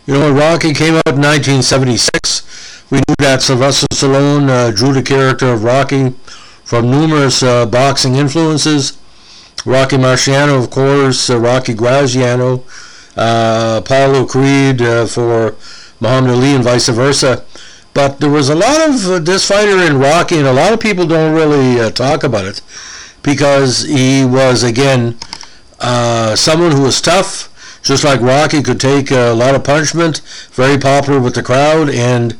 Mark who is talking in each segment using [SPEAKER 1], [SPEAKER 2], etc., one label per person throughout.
[SPEAKER 1] When Rocky came out in 1976, we knew that Sylvester Stallone drew the character of Rocky from numerous boxing influences. Rocky Marciano, of course, Rocky Graziano, Apollo Creed for Muhammad Ali, and vice versa. But there was a lot of this fighter in Rocky, and a lot of people don't really talk about it, because he was, again, someone who was tough, just like Rocky could take a lot of punishment, very popular with the crowd, and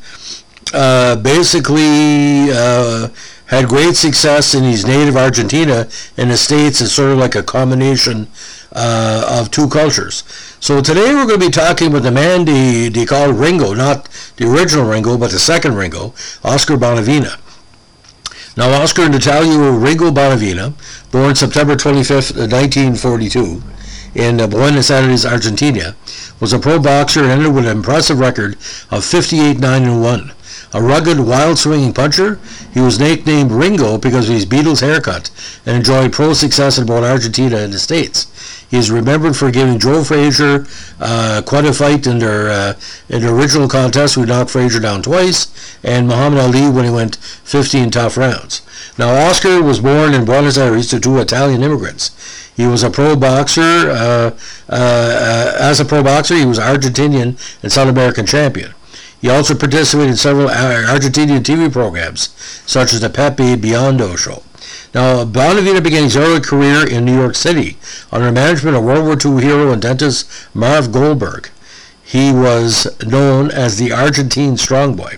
[SPEAKER 1] basically had great success in his native Argentina. In the States, it's sort of like a combination of two cultures. So today we're going to be talking about the man they call Ringo, not the original Ringo, but the second Ringo, Oscar Bonavena. Now, Oscar in Italian, Ringo Bonavena, born September 25th, 1942, in Buenos Aires, Argentina, was a pro boxer and ended with an impressive record of 58-9-1. A rugged, wild-swinging puncher, he was nicknamed Ringo because of his Beatles haircut and enjoyed pro success in both Argentina and the States. He is remembered for giving Joe Frazier quite a fight in their original contest, who knocked Frazier down twice, and Muhammad Ali when he went 15 tough rounds. Now, Oscar was born in Buenos Aires to two Italian immigrants. He was a pro boxer. As a pro boxer, he was Argentinian and South American champion. He also participated in several Argentinian TV programs, such as the Pepe Biondo show. Now, Bonavena began his early career in New York City under management of World War II hero and dentist Marv Goldberg. He was known as the Argentine Strong Boy.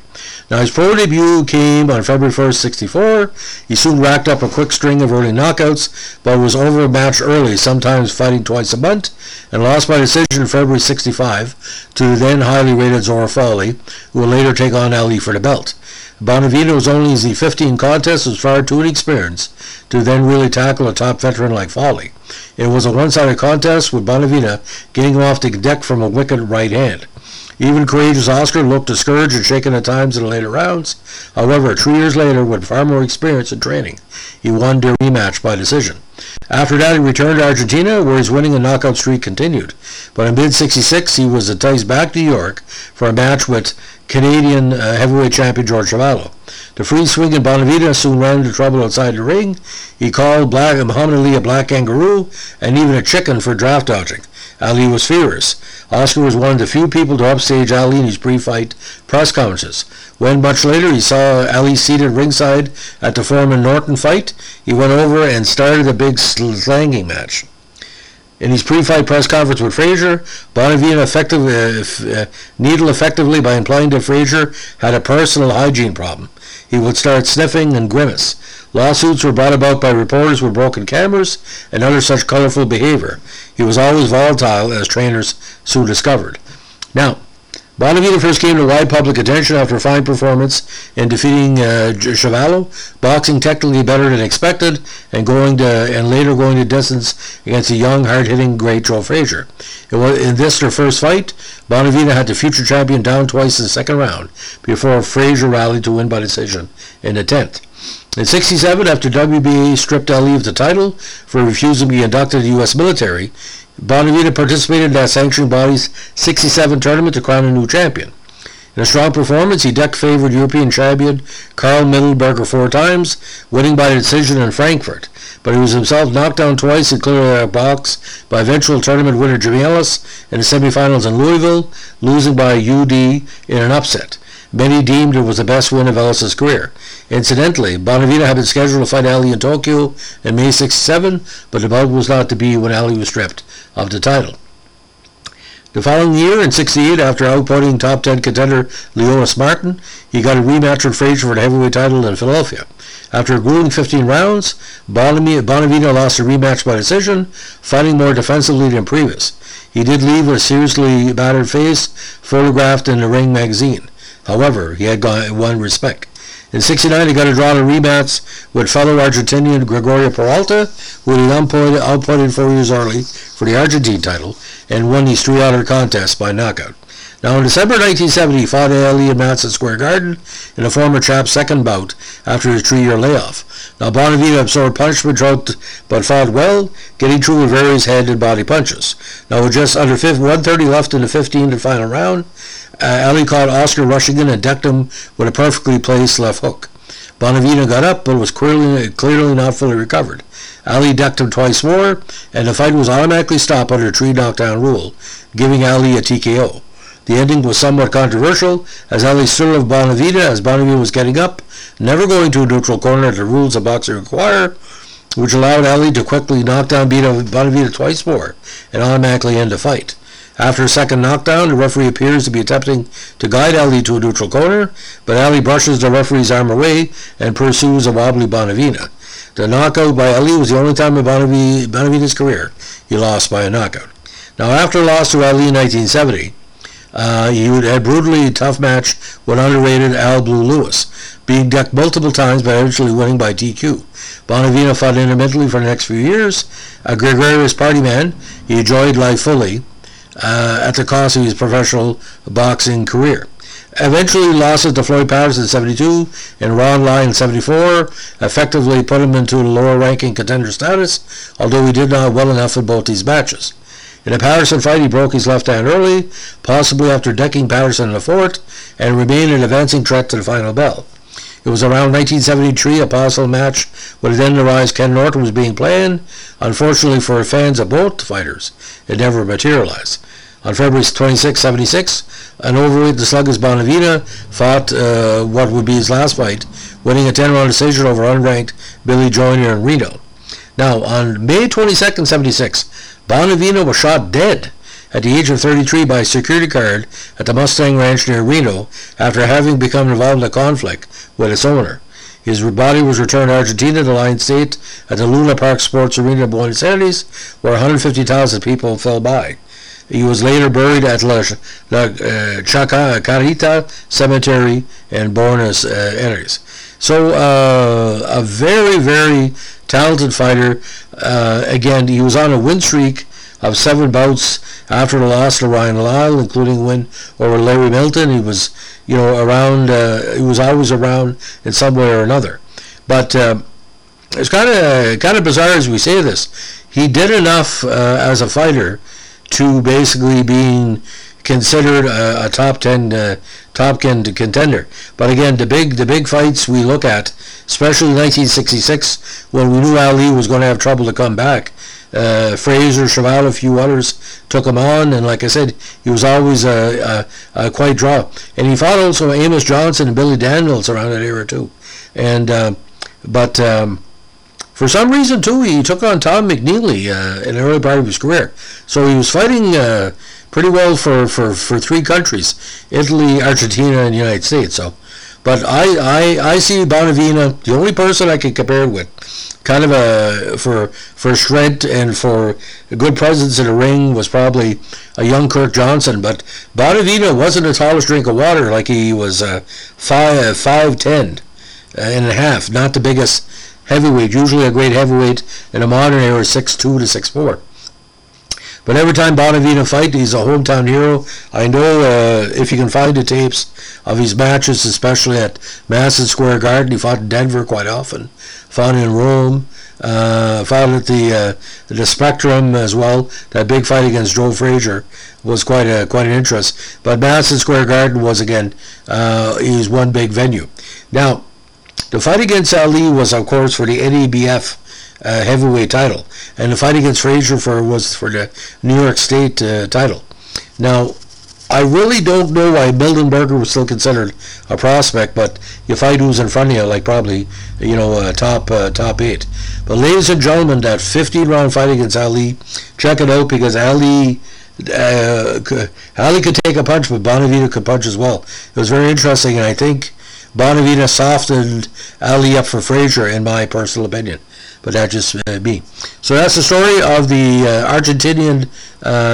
[SPEAKER 1] Now, his pro debut came on February 1st, 1964. He soon racked up a quick string of early knockouts, but was overmatched early, sometimes fighting twice a month, and lost by decision in February 1965 to the then highly rated Zora Fowley, who would later take on Ali for the belt. Bonavena was only in the 15 contests, was far too inexperienced to then really tackle a top veteran like Fowley. It was a one-sided contest, with Bonavena getting off the deck from a wicked right hand. Even courageous Oscar looked discouraged and shaken at times in the later rounds. However, 3 years later, with far more experience and training, he won their rematch by decision. After that, he returned to Argentina, where his winning and knockout streak continued. But in mid-66, he was enticed back to New York for a match with Canadian heavyweight champion George Chuvalo. The free-swinging Bonavena soon ran into trouble outside the ring. He called Muhammad Ali a black kangaroo and even a chicken for draft dodging. Ali was furious. Oscar was one of the few people to upstage Ali in his pre-fight press conferences. When, much later, he saw Ali seated ringside at the Foreman Norton fight, he went over and started a big slanging match. In his pre-fight press conference with Frazier, Bonavena needled effectively by implying that Frazier had a personal hygiene problem. He would start sniffing and grimace. Lawsuits were brought about by reporters with broken cameras and other such colorful behavior. He was always volatile, as trainers soon discovered. Now, Bonavena first came to wide public attention after a fine performance in defeating Chuvalo, boxing technically better than expected, and later going the distance against a young, hard-hitting great Joe Frazier. In this, their first fight, Bonavena had the future champion down twice in the second round before Frazier rallied to win by decision in the 10th. In 1967, after WBA stripped Ali of the title for refusing to be inducted to the U.S. military, Bonavena participated in that sanctioning body's 1967 tournament to crown a new champion. In a strong performance, he deck-favored European champion Karl Mittelberger 4 times, winning by decision in Frankfurt. But he was himself knocked down twice in clear box by eventual tournament winner Jimmy Ellis in the semifinals in Louisville, losing by UD in an upset. Many deemed it was the best win of Ellis' career. Incidentally, Bonavena had been scheduled to fight Ali in Tokyo in May 1967, but the bout was not to be when Ali was stripped of the title. The following year, in 1968, after outputting top 10 contender Leonis Martin, he got a rematch with Frazier for the heavyweight title in Philadelphia. After a grueling 15 rounds, Bonavena lost a rematch by decision, fighting more defensively than previous. He did leave with a seriously battered face, photographed in the Ring magazine. However, he had won respect. In 1969, he got a draw in a rematch with fellow Argentinian Gregorio Peralta, who had outputted 4 years early for the Argentine title, and won his 3-hour contest by knockout. Now, in December 1970, he fought Ali in Madison Square Garden in a former champ's second bout after his 3-year layoff. Now, Bonavena absorbed punishment throughout, but fought well, getting through with various head and body punches. Now, with just under 130 left in the 15th and final round, Ali caught Oscar rushing in and decked him with a perfectly placed left hook. Bonavena got up, but was clearly not fully recovered. Ali decked him twice more, and the fight was automatically stopped under a 3 knockdown rule, giving Ali a TKO. The ending was somewhat controversial, as Ali stood with Bonavena as Bonavena was getting up, never going to a neutral corner as the rules of boxing require, which allowed Ali to quickly knock down Bonavena twice more and automatically end the fight. After a second knockdown, the referee appears to be attempting to guide Ali to a neutral corner, but Ali brushes the referee's arm away and pursues a wobbly Bonavena. The knockout by Ali was the only time in Bonavena's career he lost by a knockout. Now, after a loss to Ali in 1970, he had a brutally tough match with underrated Al Blue Lewis, being decked multiple times but eventually winning by DQ. Bonavena fought intermittently for the next few years. A gregarious party man, he enjoyed life fully at the cost of his professional boxing career. Eventually losses to Floyd Patterson in 72 and Ron Lyon in 74 effectively put him into the lower-ranking contender status, although he did not well enough in both these matches. In a Patterson fight, he broke his left hand early, possibly after decking Patterson in the fourth, and remained an advancing threat to the final bell. It was around 1973, a possible match with then the rise Ken Norton was being planned. Unfortunately for fans of both fighters, it never materialized. On February 26, 76, an overweight the sluggish Bonavena fought what would be his last fight, winning a 10-round decision over unranked Billy Joyner in Reno. Now, on May 22, 76, Bonavena was shot dead at the age of 33 by a security guard at the Mustang Ranch near Reno after having become involved in a conflict with its owner. His body was returned to Argentina to Lion State at the Luna Park Sports Arena in Buenos Aires, where 150,000 people fell by. He was later buried at La Chacarita Cemetery in Buenos Aires. So, a very, very talented fighter. Again, he was on a win streak of 7 bouts after the loss to Ryan Lyle, including a win over Larry Milton. He was, around. He was always around in some way or another. But it's kind of bizarre as we say this. He did enough as a fighter to basically being considered a top 10 contender. But again, the big fights we look at, especially 1966, when we knew Ali was going to have trouble to come back. Frazier, Cheval, a few others took him on, and like I said, he was always a quite draw. And he fought also Amos Johnson and Billy Daniels around that era too. And for some reason too, he took on Tom McNeely in the early part of his career. So he was fighting pretty well for 3 countries: Italy, Argentina, and the United States. So, but I see Bonavena, the only person I can compare it with, kind of for strength and for a good presence in the ring, was probably a young Kirk Johnson. But Bonavena wasn't the tallest drink of water, like he was 5'10" and a half, not the biggest heavyweight. Usually a great heavyweight in a modern era is 6'2" to 6'4". But every time Bonavena fight, he's a hometown hero. I know if you can find the tapes of his matches, especially at Madison Square Garden. He fought in Denver quite often, fought in Rome, fought at the Spectrum as well. That big fight against Joe Frazier was quite an interest. But Madison Square Garden was, again, he's one big venue. Now, the fight against Ali was, of course, for the NABF heavyweight title, and the fight against Frazier was for the New York State title. Now, I really don't know why Mildenberger was still considered a prospect, but you fight who's in front of you, like probably top 8. But ladies and gentlemen, that 15-round fight against Ali, check it out, because Ali could take a punch, but Bonavena could punch as well. It was very interesting, and I think Bonavena softened Ali up for Frazier, in my personal opinion. But that's just me. So that's the story of the Argentinian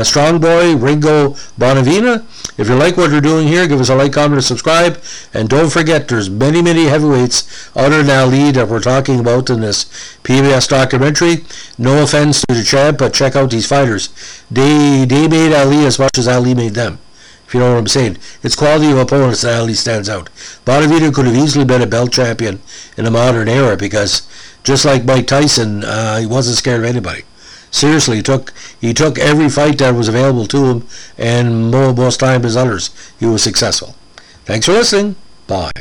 [SPEAKER 1] strong boy, Ringo Bonavena. If you like what we're doing here, give us a like, comment, and subscribe. And don't forget, there's many, many heavyweights other than Ali that we're talking about in this PBS documentary. No offense to the champ, but check out these fighters. They made Ali as much as Ali made them. if you know what I'm saying. It's quality of opponents that Ali stands out. Bonavena could have easily been a belt champion in the modern era because, just like Mike Tyson, he wasn't scared of anybody. Seriously, he took every fight that was available to him, and most times as others, he was successful. Thanks for listening. Bye.